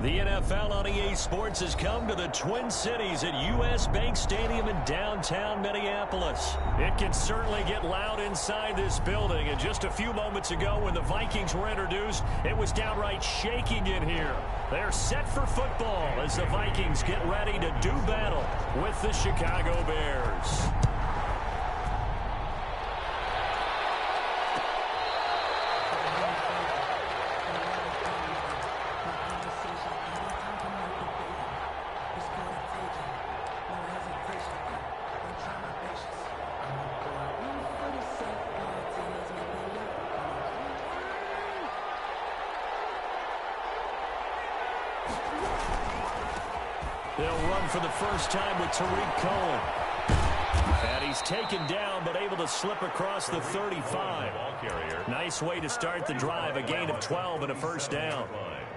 The NFL on EA Sports has come to the Twin Cities at US Bank Stadium in downtown Minneapolis. It can certainly get loud inside this building. And just a few moments ago when the Vikings were introduced, it was downright shaking in here. They're set for football as the Vikings get ready to do battle with the Chicago Bears. They'll run for the first time with Tariq Cohen. And he's taken down, but able to slip across the 35. Nice way to start the drive, a gain of 12 and a first down.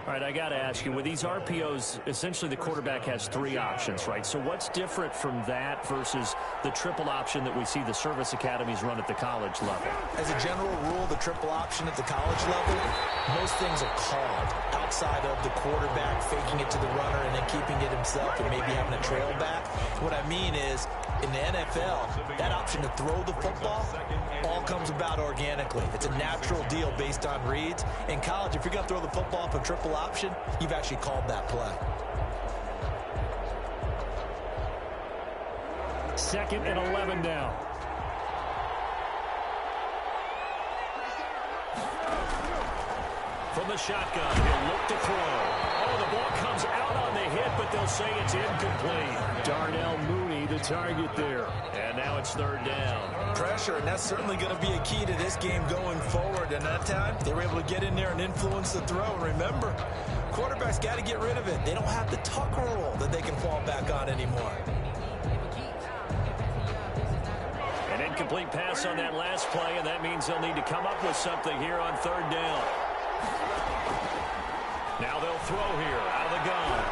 All right, I got to ask you, with these RPOs, essentially the quarterback has three options, right? So what's different from that versus the triple option that we see the service academies run at the college level? As a general rule, the triple option at the college level, most things are called outside of the quarterback faking it to the runner and then keeping it himself and maybe having a trail back. What I mean is, in the NFL, that option to throw the football all comes about organically. It's a natural deal based on reads. In college, if you're going to throw the football off a triple option, you've actually called that play. Second and 11 now. From the shotgun, he'll look to throw. Oh, the ball comes out on the hit, but they'll say it's incomplete. Darnell Mooney, the target there. And now it's third down. Pressure, and that's certainly going to be a key to this game going forward. And that time, they were able to get in there and influence the throw. Remember, quarterbacks got to get rid of it. They don't have the tuck roll that they can fall back on anymore. An incomplete pass on that last play, and that means they'll need to come up with something here on third down. Now they'll throw here out of the gun.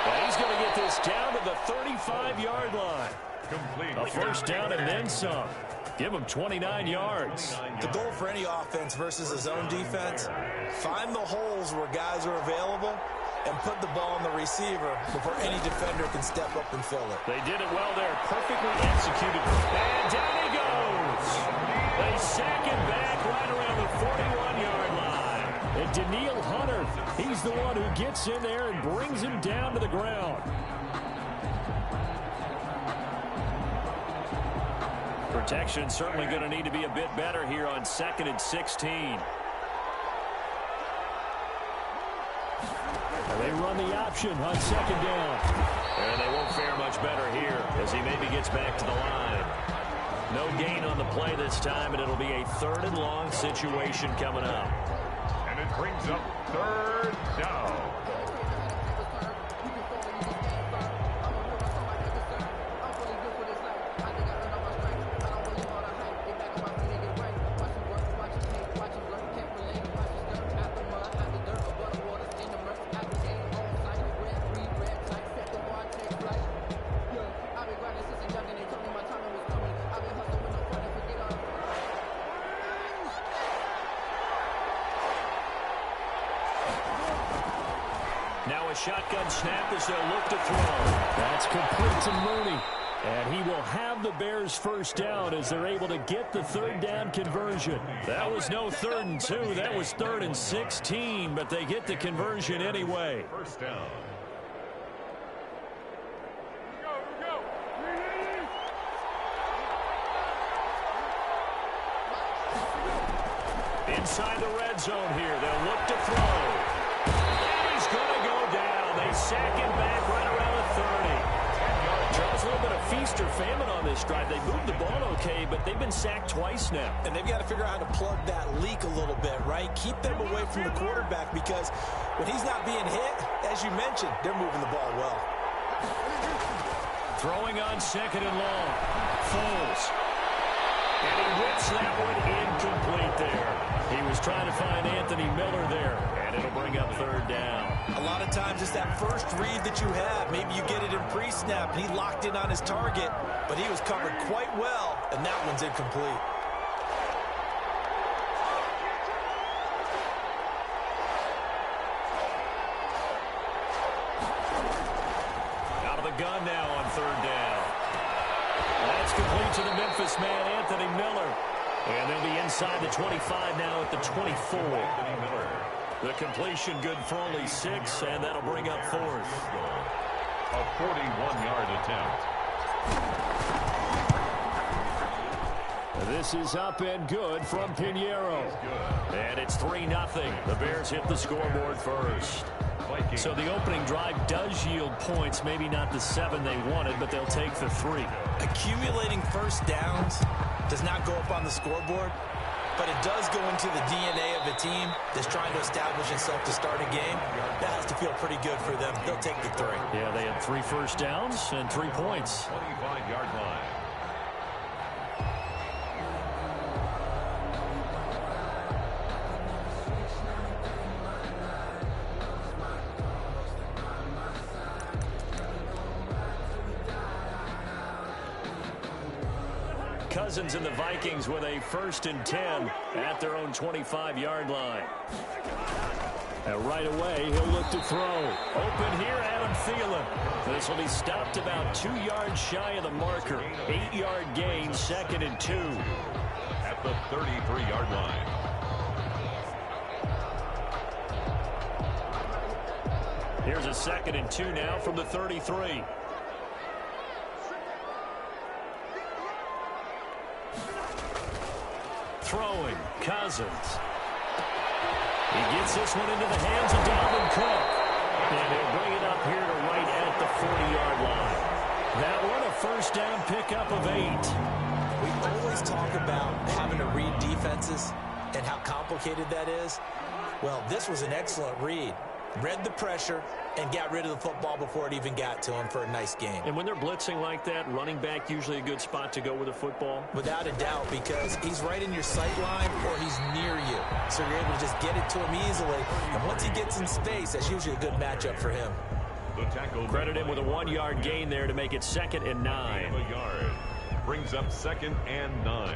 And he's going to get this down to the 35-yard line. A first down and then some. Give him 29 yards. The goal for any offense versus a zone defense, find the holes where guys are available and put the ball on the receiver before any defender can step up and fill it. They did it well there. Perfectly executed. And down he goes. They sack him back right around the 41-yard line. And Daniil Hunter, he's the one who gets in there and brings him down to the ground. Protection certainly going to need to be a bit better here on 2nd and 16. They run the option on 2nd down. And they won't fare much better here as he maybe gets back to the line. No gain on the play this time, and it'll be a 3rd and long situation coming up. And it brings up 3rd down. Now a shotgun snap as they'll look to throw. That's complete to Mooney. And he will have the Bears first down as they're able to get the 3rd down conversion. That was no 3rd and 2. That was 3rd and 16, but they get the conversion anyway. First down. Inside the red zone here. They'll look to throw. Going to go down. They sack him back right around the 30. Charles, a little bit of feast or famine on this drive. They moved the ball okay, but they've been sacked twice now. And they've got to figure out how to plug that leak a little bit, right? Keep them away from the quarterback because when he's not being hit, as you mentioned, they're moving the ball well. Throwing on 2nd and long. Foles. And he whips that one incomplete there. He was trying to find Anthony Miller there, and it'll bring up 3rd down. A lot of times it's that first read that you have. Maybe you get it in pre-snap, and he locked in on his target, but he was covered quite well, and that one's incomplete. gun now on third down. That's complete to the Memphis man, Anthony Miller. And they'll be inside the 25 now at the 24. The completion good for only 6, and that'll bring up fourth. A 41-yard attempt. This is up and good from Pinheiro. And it's 3-0. The Bears hit the scoreboard first. So the opening drive does yield points. Maybe not the 7 they wanted, but they'll take the 3. Accumulating first downs does not go up on the scoreboard, but it does go into the DNA of a team that's trying to establish itself to start a game. That has to feel pretty good for them. They'll take the 3. Yeah, they had 3 first downs and 3 points. 25-yard line. Cousins and the Vikings with a 1st and 10 at their own 25-yard line. And right away, he'll look to throw. Open here, Adam Thielen. This will be stopped about 2 yards shy of the marker. 8-yard gain, 2nd and 2. At the 33-yard line. Here's a 2nd and 2 now from the 33. Throwing, Cousins. He gets this one into the hands of Dalvin Cook. And he'll bring it up here to right at the 40-yard line. That one a first down pickup of 8. We always talk about having to read defenses and how complicated that is. Well, this was an excellent read. Read the pressure and got rid of the football before it even got to him for a nice game. And when they're blitzing like that, running back usually a good spot to go with the football? Without a doubt, because he's right in your sight line or he's near you. So you're able to just get it to him easily. And once he gets in space, that's usually a good matchup for him. Credit him with a 1-yard gain there to make it 2nd and 9. A yard. Brings up 2nd and 9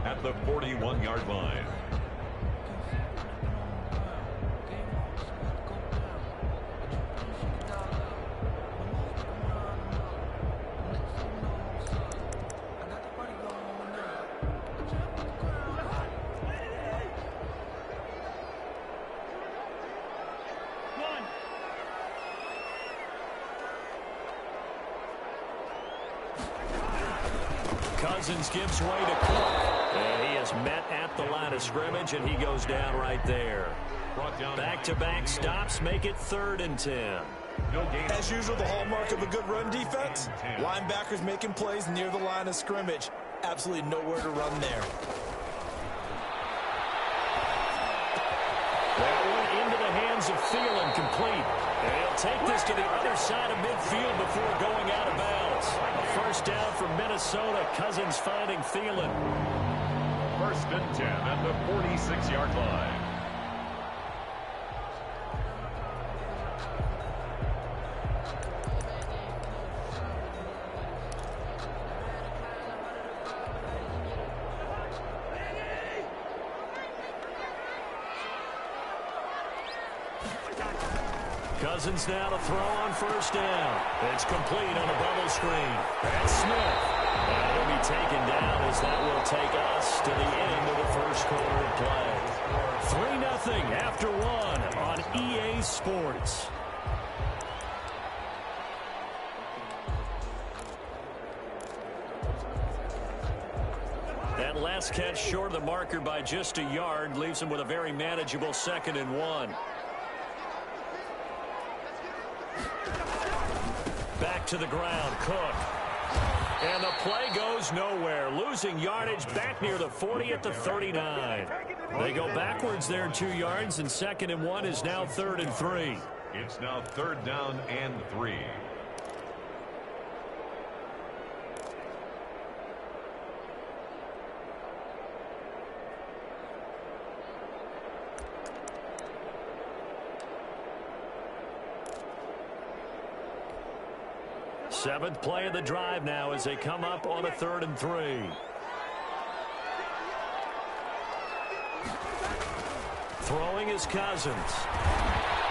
at the 41-yard line. Cousins gives way to Cook. And he is met at the line of scrimmage, and he goes down right there. Back-to-back stops make it 3rd and 10. As usual, the hallmark of a good run defense, linebackers making plays near the line of scrimmage. Absolutely nowhere to run there. That one into the hands of Thielen, complete. And he'll take this to the other side of midfield before going out of bounds. A first down for Minnesota. Cousins finding Thielen. 1st and 10 at the 46-yard line. Cousins now to throw on first down. It's complete on a bubble screen. That's Smith. And he'll be taken down as that will take us to the end of the first quarter of play. 3-0 after 1 on EA Sports. That last catch short of the marker by just a yard leaves him with a very manageable 2nd and 1. Back to the ground, Cook. And the play goes nowhere. Losing yardage back near the 40 at the 39. They go backwards there 2 yards, and 2nd and 1 is now 3rd and 3. It's now 3rd down and 3. Seventh play of the drive now as they come up on a 3rd and 3. Throwing is Cousins.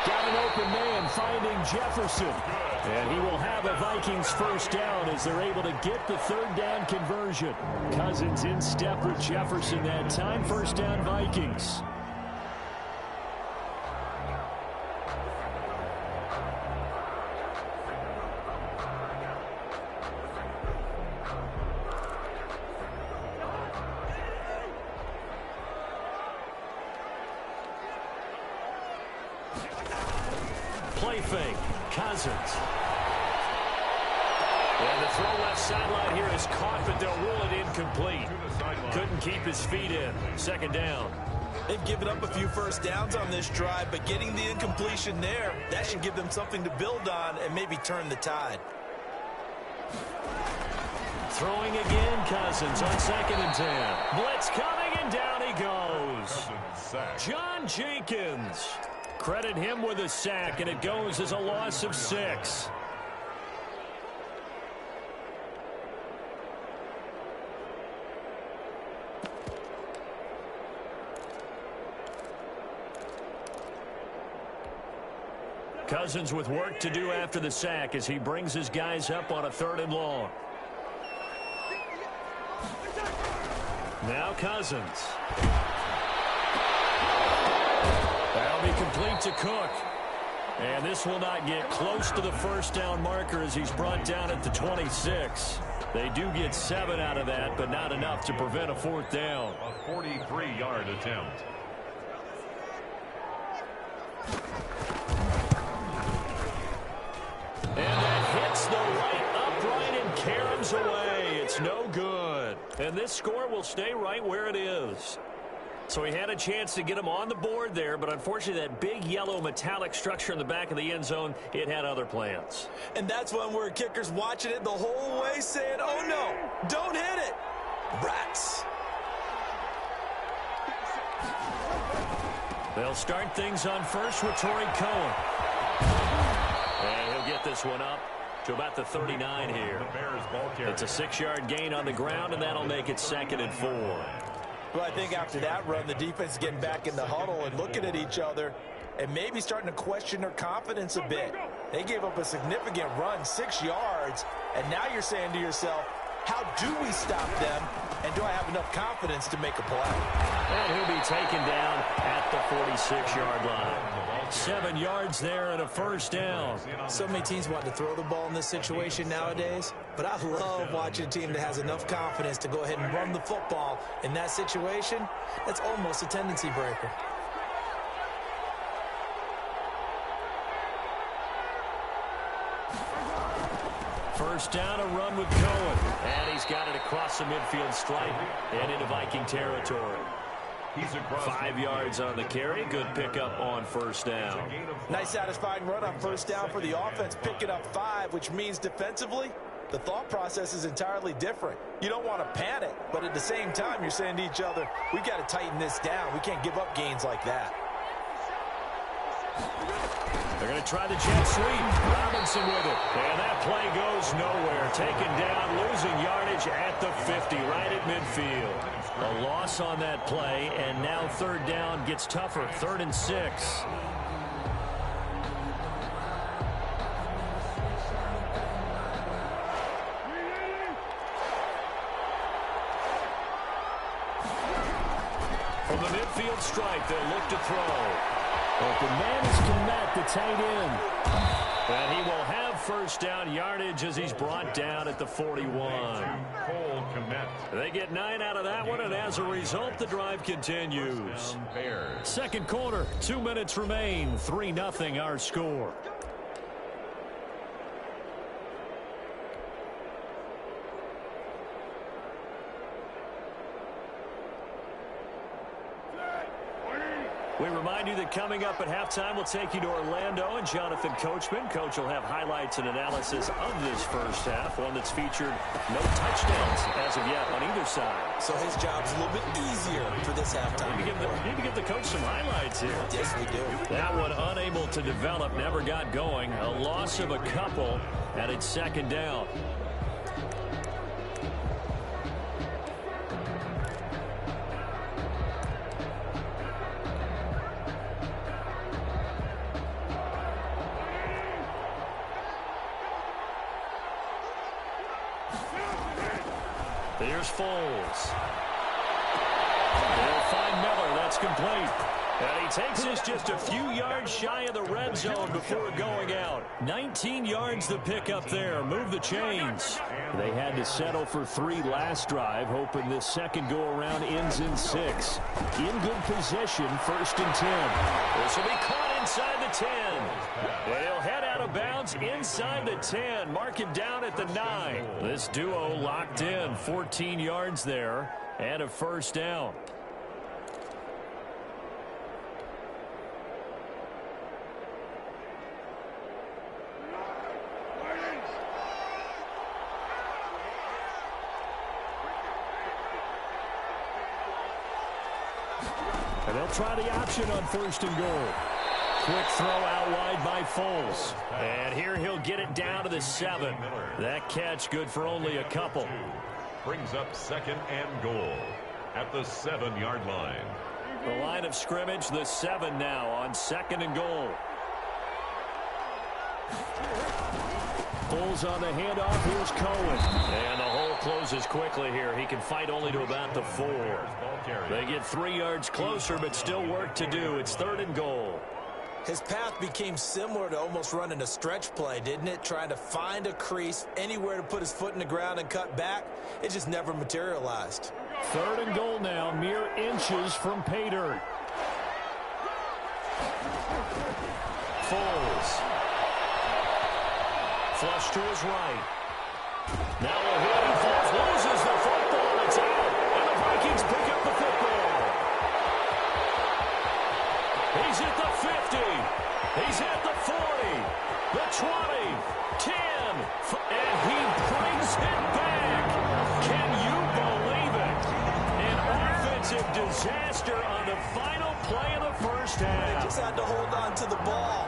Got an open man finding Jefferson. And he will have a Vikings first down as they're able to get the third down conversion. Cousins in step with Jefferson that time. First down, Vikings. Play fake. Cousins. And the throw left sideline here is caught, but they'll rule it incomplete. Couldn't keep his feet in. Second down. They've given up a few first downs on this drive, but getting the incompletion there, that should give them something to build on and maybe turn the tide. Throwing again, Cousins on 2nd and 10. Blitz coming, and down he goes. John Jenkins. Credit him with a sack, and it goes as a loss of 6. Cousins with work to do after the sack as he brings his guys up on a 3rd and long. Now Cousins. That'll be complete to Cook. And this will not get close to the first down marker as he's brought down at the 26. They do get 7 out of that, but not enough to prevent a 4th down. A 43-yard attempt. And that hits the right upright and caroms away. It's no good. And this score will stay right where it is. So he had a chance to get him on the board there, but unfortunately that big yellow metallic structure in the back of the end zone, it had other plans. And that's one where kicker's watching it the whole way saying, oh no, don't hit it. Rats. They'll start things on first with Torrey Cohen. And he'll get this one up to about the 39 here. It's a 6-yard gain on the ground, and that'll make it 2nd and 4. Well, I think after that run, the defense is getting back in the huddle and looking at each other and maybe starting to question their confidence a bit. They gave up a significant run, 6 yards, and now you're saying to yourself, how do we stop them, and do I have enough confidence to make a play? And he'll be taken down at the 46-yard line. 7 yards there and a first down. So many teams want to throw the ball in this situation nowadays, but I love watching a team that has enough confidence to go ahead and run the football in that situation. That's almost a tendency breaker. First down, a run with Cohen. And he's got it across the midfield stripe and into Viking territory. 5 yards on the carry. Good pickup on first down. Nice satisfying run on first down for the offense, picking up 5, which means defensively, the thought process is entirely different. You don't want to panic, but at the same time, you're saying to each other, we've got to tighten this down. We can't give up gains like that. They're going to try the jet sweep. Robinson with it. And that play goes nowhere. Taken down, losing yardage at the 50, right at midfield. A loss on that play, and now third down gets tougher. 3rd and 6. From the midfield stripe, they'll look to throw. Open man is Komet, the tight end. And he will have first down yardage as he's brought down at the 41. They get 9 out of that one, and as a result, the drive continues. Second quarter, 2 minutes remain. 3-0 our score. We remind you that coming up at halftime, we'll take you to Orlando and Jonathan Coachman. Coach will have highlights and analysis of this first half, one that's featured no touchdowns as of yet on either side. So his job's a little bit easier for this halftime. We need to give the coach some highlights here. Yes, we do. That one unable to develop, never got going. A loss of a couple, and it's second down. Here's Foles. They'll find Miller. That's complete. And he takes us just a few yards shy of the red zone before going out. 19 yards the pick up there. Move the chains. They had to settle for 3 last drive, hoping this second go-around ends in 6. In good position, 1st and 10. This will be caught inside the 10. They'll head out of bounds inside the 10. Mark him down at the 9. This duo locked in. 14 yards there and a 1st down. And they'll try the option on 1st and goal. Quick throw out wide by Foles. And here he'll get it down to the 7. That catch good for only a couple. Brings up 2nd and goal at the 7-yard line. The line of scrimmage, the 7 now on 2nd and goal. Foles on the handoff. Here's Cohen. And the hole closes quickly here. He can fight only to about the 4. They get 3 yards closer, but still work to do. It's 3rd and goal. His path became similar to almost running a stretch play, didn't it? Trying to find a crease, anywhere to put his foot in the ground and cut back. It just never materialized. 3rd and goal now, mere inches from pay dirt. Foles. Flush to his right. Now a hit. Foles loses the football. It's out. And the Vikings pick up the football. He's at the 50. He's at the 40. The 20. 10. And he brings it back. Can you believe it? An offensive disaster on the final play of the 1st half. They just had to hold on to the ball.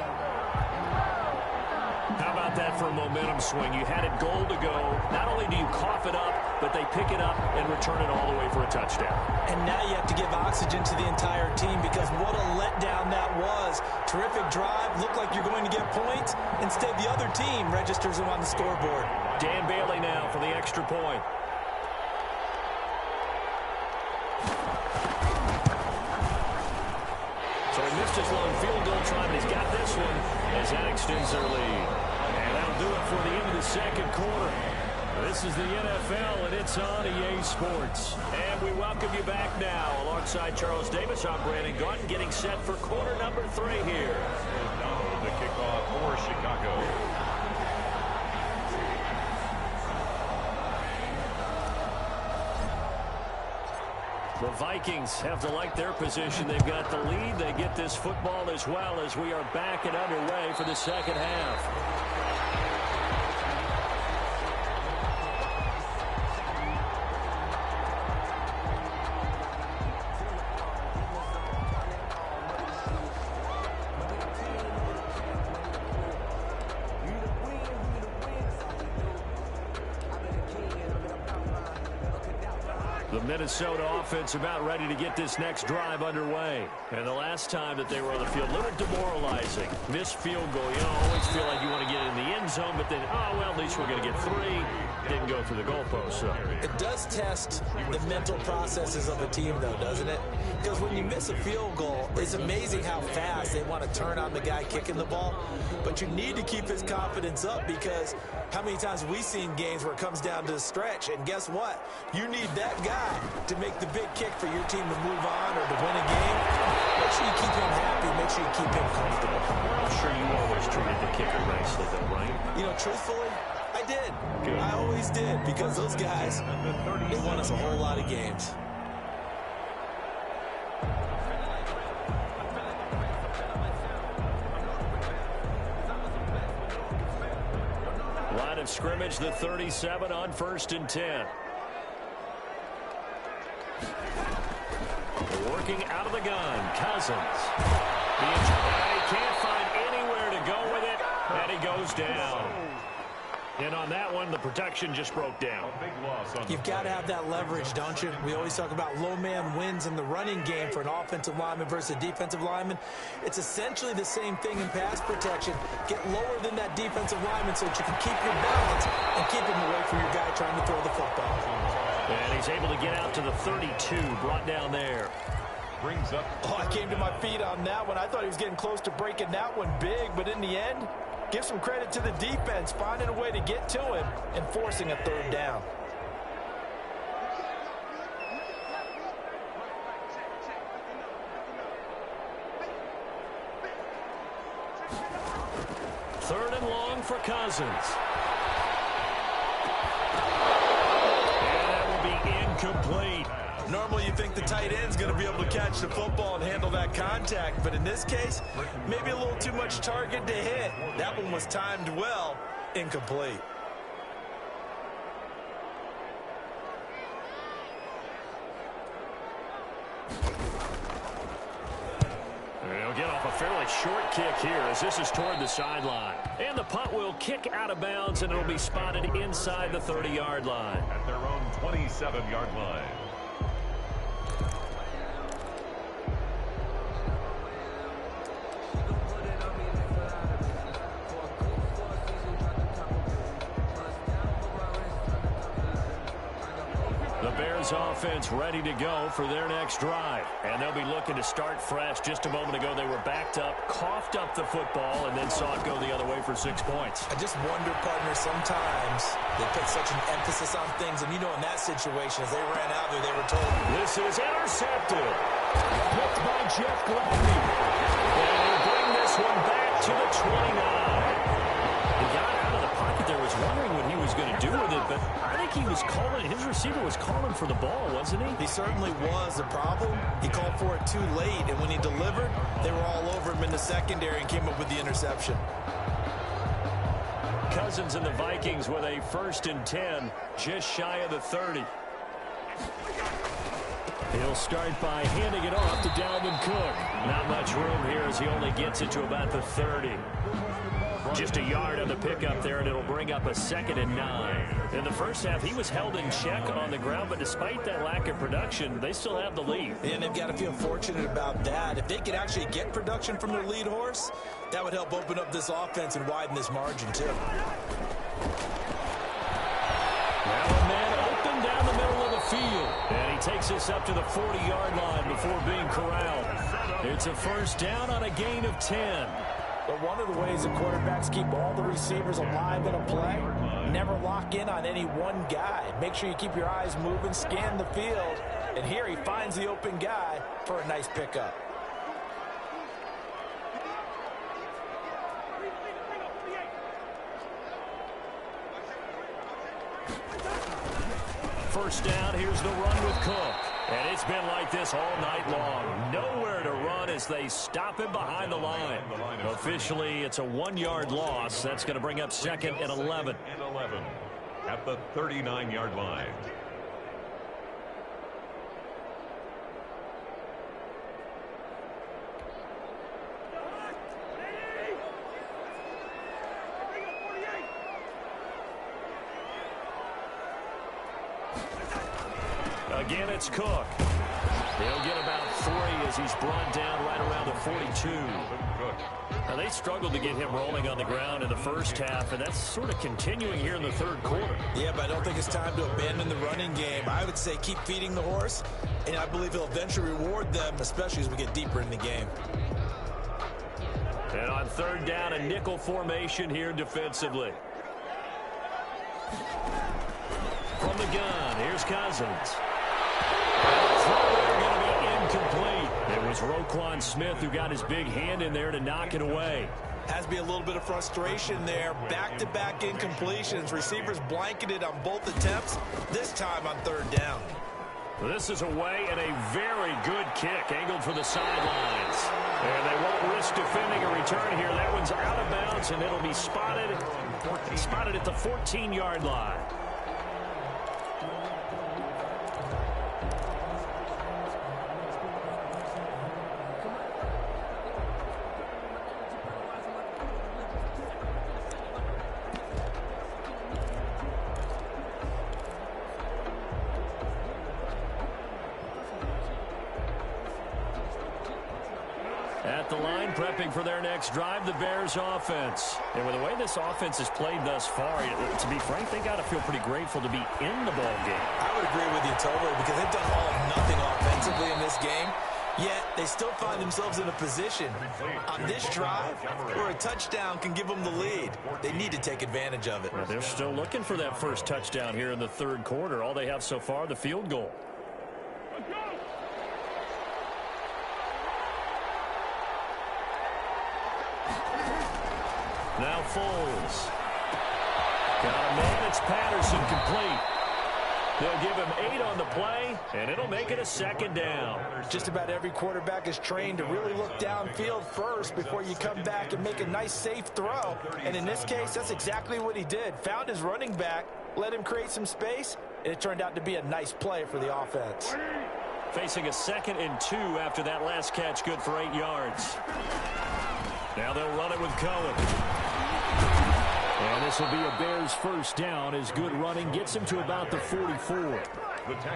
How about that for a momentum swing? You had it goal to go. Not only do you cough it up, but they pick it up and return it all the way for a touchdown. And now you have to give oxygen to the entire team because what a letdown that was. Terrific drive. Looked like you're going to get points. Instead, the other team registers them on the scoreboard. Dan Bailey now for the extra point. So he missed his long field goal try, but he's got this one as that extends their lead. And that'll do it for the end of the 2nd quarter. This is the NFL, and it's on EA Sports. And we welcome you back now. Alongside Charles Davis, I'm Brandon Gaunton, getting set for quarter number 3 here. Now the kickoff for Chicago. The Vikings have to like their position. They've got the lead. They get this football as well as we are back and underway for the 2nd half. The Minnesota offense about ready to get this next drive underway. And the last time that they were on the field, a little demoralizing. Missed field goal. You know, always feel like you want to get in the end zone, but then, oh, well, at least we're going to get 3. Didn't go through the goalpost. So. It does test the mental processes of a team, though, doesn't it? Because when you miss a field goal, it's amazing how fast they want to turn on the guy kicking the ball. But you need to keep his confidence up because how many times have we seen games where it comes down to the stretch? And guess what? You need that guy to make the big kick for your team to move on or to win a game. Make sure you keep him happy. Make sure you keep him comfortable. I'm sure you always treated the kicker nicely, though, right? You know, truthfully, I did. Good. I always did because those guys, they won us a whole lot of games. Line of scrimmage, the 37 on 1st and 10. Working out of the gun, Cousins. He can't find anywhere to go with it, and he goes down. And on that one, the protection just broke down. You've got to have that leverage, don't you? We always talk about low man wins in the running game for an offensive lineman versus a defensive lineman. It's essentially the same thing in pass protection. Get lower than that defensive lineman so that you can keep your balance and keep him away from your guy trying to throw the football. And he's able to get out to the 32, brought down there. Brings up. Oh, I came to my feet on that one. I thought he was getting close to breaking that one big, but in the end, give some credit to the defense, finding a way to get to him and forcing a third down. Third and long for Cousins. And that will be incomplete. Normally you think the tight end's going to be able to catch the football and handle that contact, but in this case, maybe a little too much target to hit. That one was timed well, incomplete. They'll get off a fairly short kick here as this is toward the sideline. And the punt will kick out of bounds, and it'll be spotted inside the 30-yard line. At their own 27-yard line. Offense ready to go for their next drive. And they'll be looking to start fresh. Just a moment ago, they were backed up, coughed up the football, and then saw it go the other way for 6 points. I just wonder, partner, sometimes they put such an emphasis on things. And, you know, in that situation, as they ran out there, they were told. This is intercepted. Picked by Jeff Gladney. And they'll bring this one back to the 29. He got out of the pocket there, was wondering what he was going to do with it, but I think he was calling, his receiver was calling for the ball, wasn't he? He certainly was. The problem, he called for it too late, and when he delivered, they were all over him in the secondary and came up with the interception. Cousins and the Vikings with a 1st and 10, just shy of the 30. He'll start by handing it off to Dalvin Cook. Not much room here as he only gets it to about the 30. Just a yard on the pickup there, and it'll bring up a 2nd and 9. In the first half, he was held in check on the ground, but despite that lack of production, they still have the lead. And they've got to feel fortunate about that. If they could actually get production from their lead horse, that would help open up this offense and widen this margin, too. Now a man open down the middle of the field. And he takes this up to the 40-yard line before being corralled. It's a 1st down on a gain of 10. But one of the ways the quarterbacks keep all the receivers alive in a play, never lock in on any one guy. Make sure you keep your eyes moving, scan the field, and here he finds the open guy for a nice pickup. First down, here's the run with Cook. And it's been like this all night long. Nowhere to run as they stop him behind the line. Officially, it's a 1-yard loss. That's going to bring up 2nd and 11. At the 39-yard line. Again, it's Cook. He'll get about 3 as he's brought down right around the 42. Now, they struggled to get him rolling on the ground in the first half, and that's sort of continuing here in the 3rd quarter. Yeah, but I don't think it's time to abandon the running game. I would say keep feeding the horse, and I believe he'll eventually reward them, especially as we get deeper in the game. And on 3rd down, a nickel formation here defensively. From the gun, here's Cousins. Going to be incomplete. It was Roquan Smith who got his big hand in there to knock it away. Has to be a little bit of frustration there. Back-to-back incompletions. Receivers blanketed on both attempts, this time on 3rd down. This is away and a very good kick angled for the sidelines. And they won't risk defending a return here. That one's out of bounds, and it'll be spotted at the 14-yard line. At the line, prepping for their next drive, the Bears offense. And with the way this offense has played thus far, to be frank, they got to feel pretty grateful to be in the ball game. I would agree with you totally, because they've done all of nothing offensively in this game. Yet, they still find themselves in a position on this drive where a touchdown can give them the lead. They need to take advantage of it. Well, they're still looking for that first touchdown here in the third quarter. All they have so far, the field goal. Now Foles. Got a man. It's Patterson, complete. They'll give him 8 on the play, and it'll make it a second down. Just about every quarterback is trained to really look downfield first before you come back and make a nice, safe throw. And in this case, that's exactly what he did. Found his running back, let him create some space, and it turned out to be a nice play for the offense. Facing a 2nd and 2 after that last catch, good for 8 yards. Now they'll run it with Cohen. And this will be a Bears first down as good running gets him to about the 44.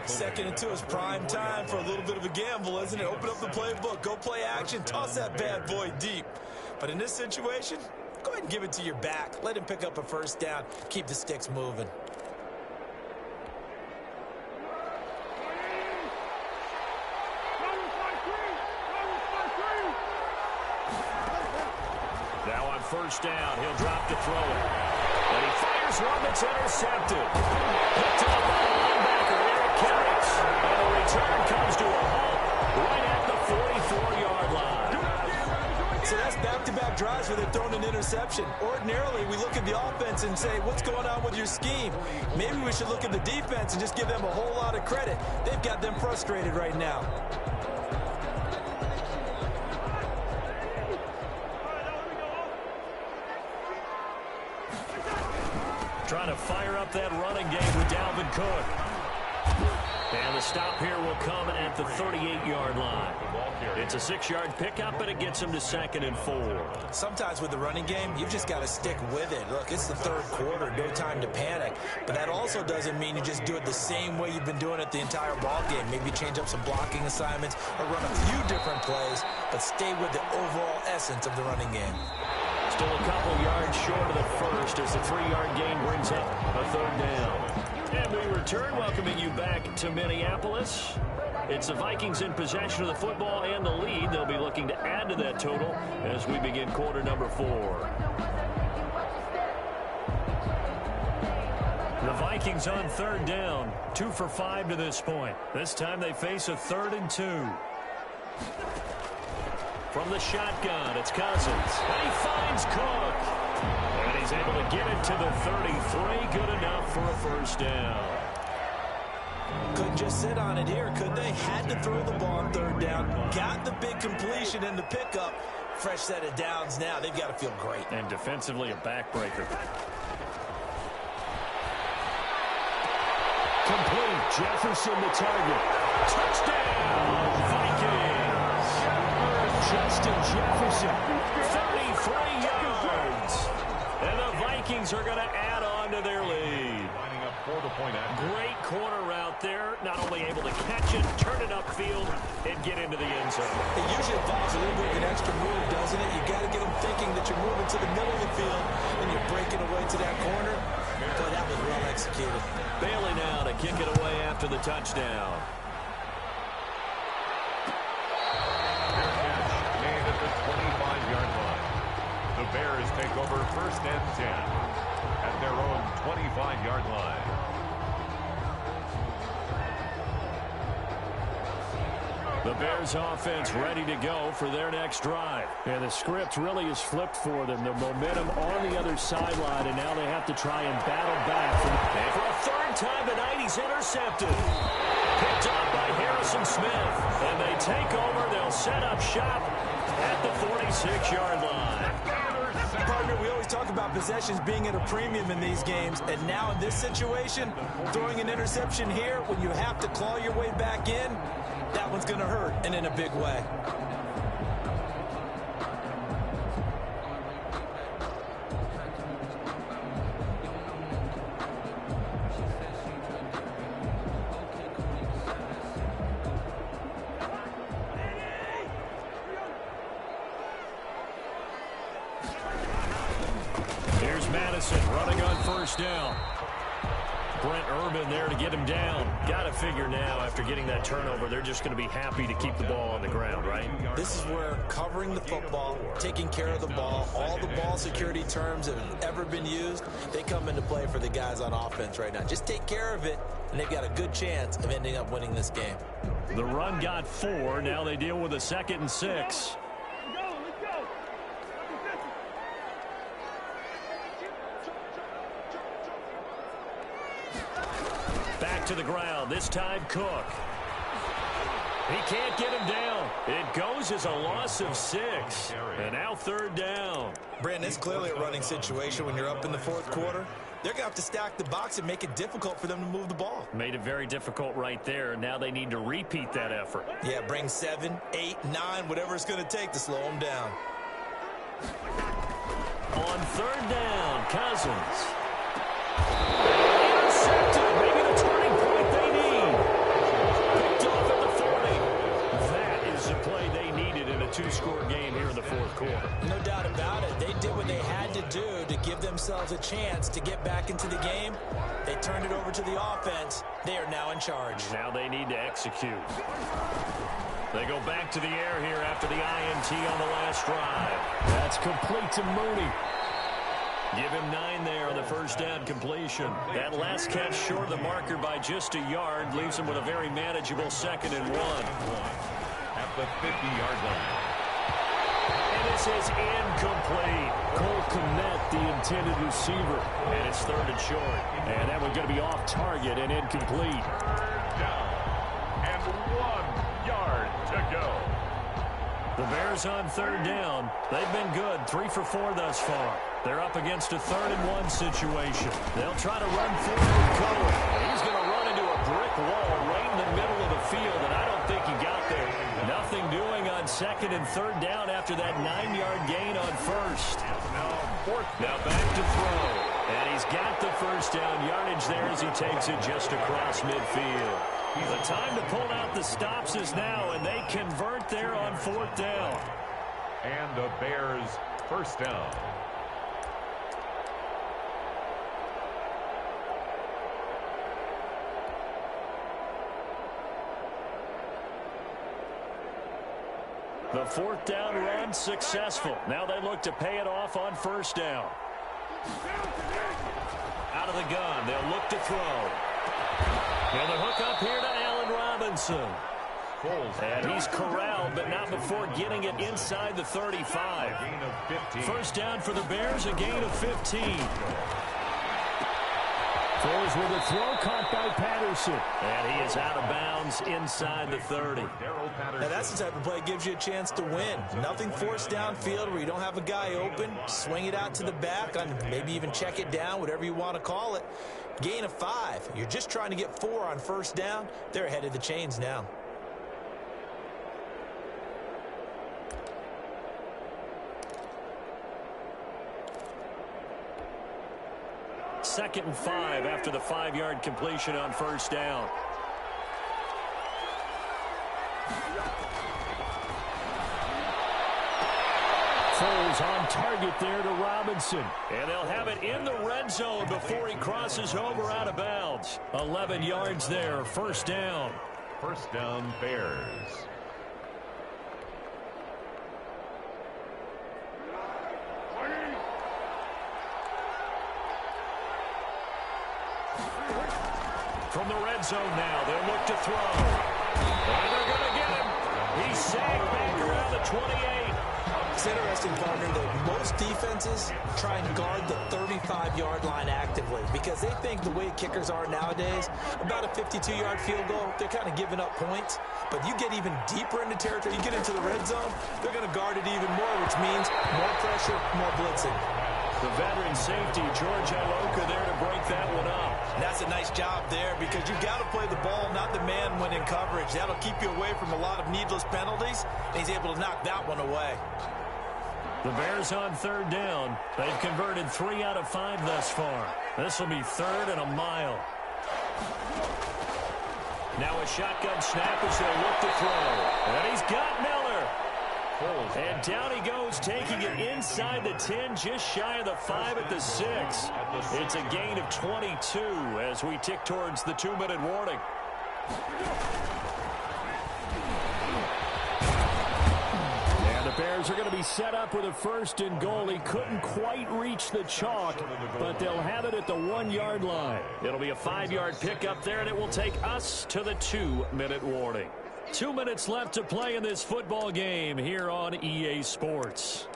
2nd and 2 is prime time for a little bit of a gamble, isn't it? Open up the playbook, go play action, toss that bad boy deep. But in this situation, go ahead and give it to your back. Let him pick up a first down. Keep the sticks moving. Now on first down, he'll drop to throw it. And he fires one that's intercepted. Picked up by the linebacker, Eric Kerricks. And the return comes to a halt right at the 44-yard line. So that's back-to-back drives where they've thrown an interception. Ordinarily, we look at the offense and say, what's going on with your scheme? Maybe we should look at the defense and just give them a whole lot of credit. They've got them frustrated right now. Trying to fire up that running game with Dalvin Cook. And the stop here will come at the 38-yard line. It's a 6-yard pickup, but it gets him to 2nd and 4. Sometimes with the running game, you've just got to stick with it. Look, it's the third quarter, no time to panic. But that also doesn't mean you just do it the same way you've been doing it the entire ball game. Maybe change up some blocking assignments or run a few different plays, but stay with the overall essence of the running game. Still a couple yards short of the first as the 3-yard gain brings up a 3rd down. And we return, welcoming you back to Minneapolis. It's the Vikings in possession of the football and the lead. They'll be looking to add to that total as we begin quarter number 4. The Vikings on 3rd down, 2 for 5 to this point. This time they face a 3rd and 2. From the shotgun, it's Cousins. And he finds Cook. And he's able to get it to the 33. Good enough for a first down. Couldn't just sit on it here, could they? Had to throw the ball on 3rd down. Got the big completion and the pickup. Fresh set of downs now. They've got to feel great. And defensively, a backbreaker. Complete. Jefferson the target. Touchdown, Vikings. Justin Jefferson, 33 yards. And the Vikings are going to add on to their lead. Great corner route there. Not only able to catch it, turn it upfield, and get into the end zone. It usually involves a little bit of an extra move, doesn't it? You got to get them thinking that you're moving to the middle of the field and you're breaking away to that corner. But that was well executed. Bailey now to kick it away after the touchdown. The Bears take over 1st and 10 at their own 25-yard line. The Bears offense ready to go for their next drive. And the script really is flipped for them. The momentum on the other sideline, and now they have to try and battle back. And for a 3rd time tonight, he's intercepted. Picked up by Harrison Smith. And they take over. They'll set up shop at the 46-yard line. Partner, we always talk about possessions being at a premium in these games, and now in this situation, throwing an interception here when you have to claw your way back in, that one's going to hurt, and in a big way. first down. Brent Urban there to get him down. Got to figure now, after getting that turnover, they're just going to be happy to keep the ball on the ground, right? This is where covering the football, taking care of the ball, all the ball security terms that have ever been used, they come into play for the guys on offense right now. Just take care of it, and they've got a good chance of ending up winning this game. The run got 4. Now they deal with a 2nd and 6. Back to the ground. This time Cook. He can't get him down. It goes as a loss of 6. And now 3rd down. Brandon, it's clearly a running situation when you're up in the 4th quarter. They're going to have to stack the box and make it difficult for them to move the ball. Made it very difficult right there. Now they need to repeat that effort. Yeah, bring 7, 8, 9, whatever it's going to take to slow them down. On 3rd down, Cousins. Intercepted. Maybe the turning point they need. Picked off at the 40. That is the play they needed in a 2-score game here in the 4th quarter. No doubt about it. They did what they had to do to give themselves a chance to get back into the game. They turned it over to the offense. They are now in charge. Now they need to execute. They go back to the air here after the INT on the last drive. That's complete to Mooney. Give him 9 there on the first down completion. That last catch short of the marker by just a yard leaves him with a very manageable 2nd and 1. At the 50-yard line. And this is incomplete. Cole Kmet, the intended receiver. And it's 3rd and short. And that one's going to be off target and incomplete. Down. And 1 yard to go. The Bears on 3rd down. They've been good. 3 for 4 thus far. They're up against a 3rd and 1 situation. They'll try to run forward with Cohen. He's going to run into a brick wall right in the middle of the field, and I don't think he got there. Nothing doing on 2nd and 3rd down after that 9-yard gain on 1st. Now back to throw. And he's got the first down yardage there as he takes it just across midfield. The time to pull out the stops is now, and they convert there on 4th down. And the Bears first down. The 4th down run successful. Now they look to pay it off on 1st down. Out of the gun, they'll look to throw. And the hook up here to Allen Robinson. And he's corralled, but not before getting it inside the 35. First down for the Bears, a gain of 15. Foles with a throw caught by Patterson. And he is out of bounds inside the 30. Now that's the type of play that gives you a chance to win. Nothing forced downfield where you don't have a guy open. Swing it out to the back, maybe even check it down, whatever you want to call it. Gain of 5. You're just trying to get 4 on 1st down. They're ahead of the chains now. Second and 5 after the 5-yard completion on 1st down. Foles on target there to Robinson. And they'll have it in the red zone before he crosses over out of bounds. 11 yards there, 1st down. First down, Bears. From the red zone now, they'll look to throw. And they're going to get him. He's sacked back around the 28. It's interesting, partner, that most defenses try and guard the 35-yard line actively because they think the way kickers are nowadays, about a 52-yard field goal, they're kind of giving up points. But you get even deeper into territory, you get into the red zone, they're going to guard it even more, which means more pressure, more blitzing. The veteran safety, George Iloka, there to break that one up. And that's a nice job there because you've got to play the ball, not the man when in coverage. That'll keep you away from a lot of needless penalties, and he's able to knock that one away. The Bears on 3rd down. They've converted 3 out of 5 thus far. This will be 3rd and a mile. Now a shotgun snap as they look to throw. And he's got Miller. Foles And down he goes, taking it inside the 10, just shy of the 5 at the 6. It's a gain of 22 as we tick towards the 2-minute warning. And the Bears are going to be set up with a 1st and goal. He couldn't quite reach the chalk, but they'll have it at the 1-yard line. It'll be a 5-yard pickup there, and it will take us to the 2-minute warning. 2 minutes left to play in this football game here on EA Sports.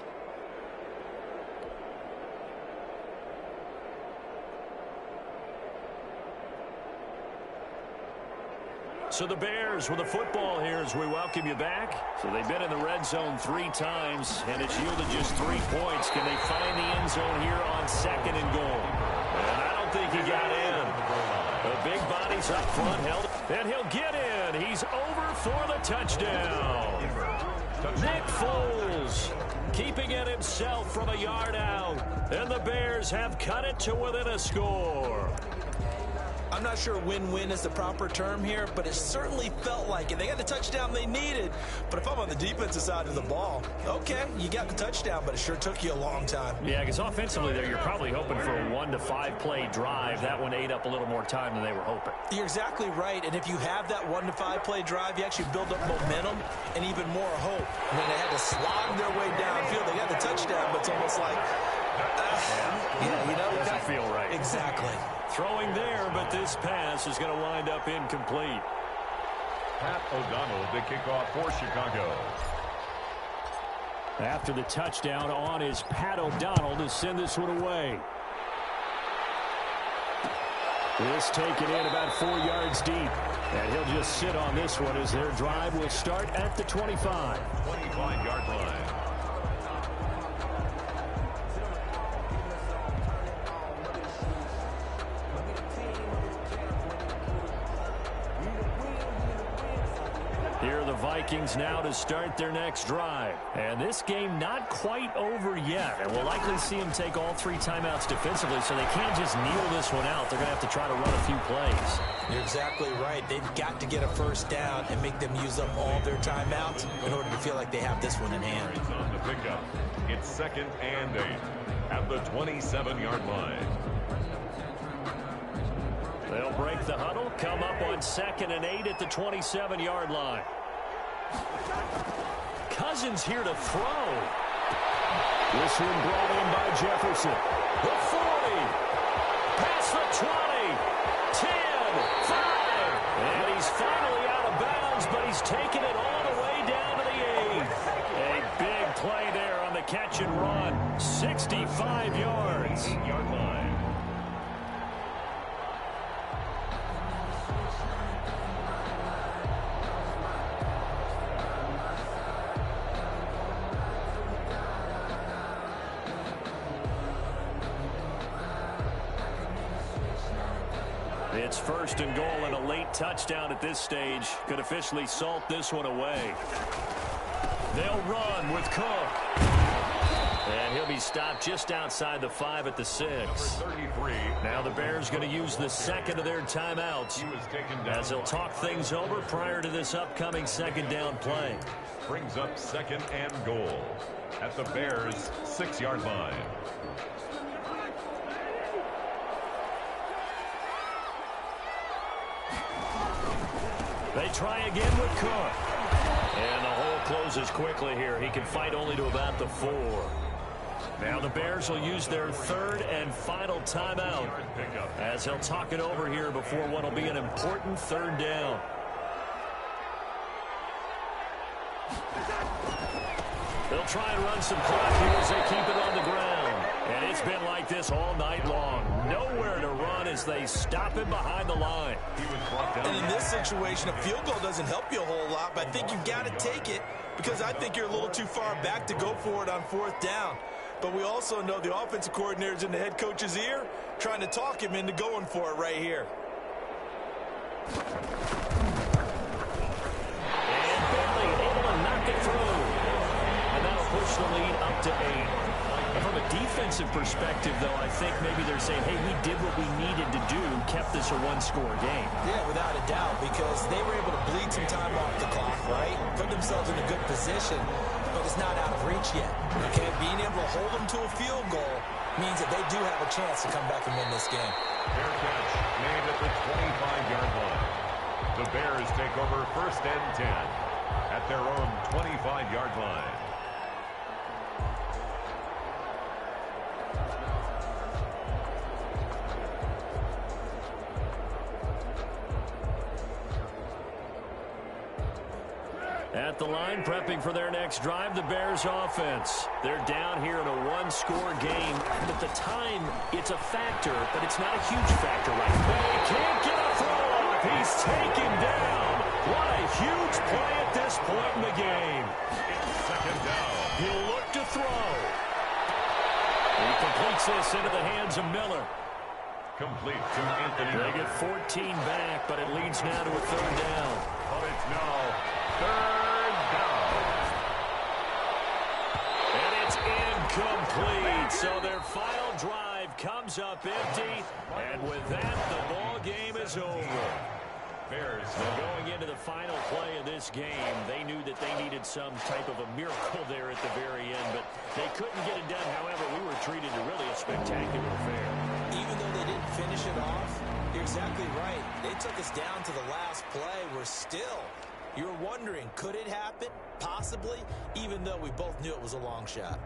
So the Bears with the football here as we welcome you back. So they've been in the red zone 3 times, and it's yielded just 3 points. Can they find the end zone here on 2nd and goal? And I don't think he got in. The big body's up front, held, and he'll get in. He's over for the touchdown. Nick Foles keeping it himself from a yard out. And the Bears have cut it to within a score. I'm not sure win-win is the proper term here, but it certainly felt like it. They got the touchdown they needed, but if I'm on the defensive side of the ball, okay, you got the touchdown, but it sure took you a long time. Yeah, because offensively there, you're probably hoping for a 1 to 5 play drive. That one ate up a little more time than they were hoping. You're exactly right, and if you have that 1 to 5 play drive, you actually build up momentum and even more hope. I mean, they had to slog their way downfield. They got the touchdown, but it's almost like, yeah, you know, it doesn't feel right. Exactly. Throwing there, but this pass is going to wind up incomplete. Pat O'Donnell to kick off for Chicago. After the touchdown on is Pat O'Donnell to send this one away. This taken in about 4 yards deep. And he'll just sit on this one as their drive will start at the 25. 25-yard line. Here are the Vikings now to start their next drive. And this game not quite over yet. And we'll likely see them take all 3 timeouts defensively, so they can't just kneel this one out. They're going to have to try to run a few plays. You're exactly right. They've got to get a 1st down and make them use up all their timeouts in order to feel like they have this one in hand. On the pickup, it's 2nd and 8 at the 27-yard line. They'll break the huddle, come up on 2nd and 8 at the 27-yard line. Cousins here to throw. This one brought in by Jefferson. The 40. Past the 20. 10. 5. And he's finally out of bounds, but he's taken it all the way down to the 8. A big play there on the catch and run. 65 yards. 8-yard line. It's 1st and goal, and a late touchdown at this stage could officially salt this one away. They'll run with Cook. And he'll be stopped just outside the 5 at the 6. 33. Now the Bears going to use the 2nd of their timeouts as they'll talk things over prior to this upcoming 2nd down play. Brings up 2nd and goal at the Bears' 6-yard line. They try again with Cook. And the hole closes quickly here. He can fight only to about the 4. Now the Bears will use their 3rd and final timeout as they'll talk it over here before what will be an important 3rd down. They'll try and run some clock here as they keep it on the ground. And it's been like this all night long. Nowhere to run as they stop him behind the line. And in this situation, a field goal doesn't help you a whole lot, but I think you've got to take it because I think you're a little too far back to go for it on 4th down. But we also know the offensive coordinator's in the head coach's ear, trying to talk him into going for it right here. And Bentley able to knock it through. And that'll push the lead up to 8. From a defensive perspective, though, I think maybe they're saying, hey, we did what we needed to do, kept this a 1-score game. Yeah, without a doubt, because they were able to bleed some time off the clock, right? Put themselves in a good position. But is not out of reach yet. Okay, being able to hold them to a field goal means that they do have a chance to come back and win this game. Fair catch made at the 25-yard line. The Bears take over 1st and 10 at their own 25-yard line. At the line, prepping for their next drive, the Bears offense. They're down here in a one-score game. And at the time, it's a factor, but it's not a huge factor right now. They can't get a throw off. He's taken down. What a huge play at this point in the game. It's 2nd down. He'll look to throw. He completes this into the hands of Miller. Complete to Anthony. They get 14 back, but it leads now to a 3rd down. But it's now 3rd down. And it's incomplete. So their final drive comes up empty. And with that, the ball game is over. Bears going into the final play of this game, they knew that they needed some type of a miracle there at the very end, but they couldn't get it done. However, we were treated to really a spectacular affair. Even though they didn't finish it off, you're exactly right. They took us down to the last play. You're wondering, could it happen? Possibly, even though we both knew it was a long shot.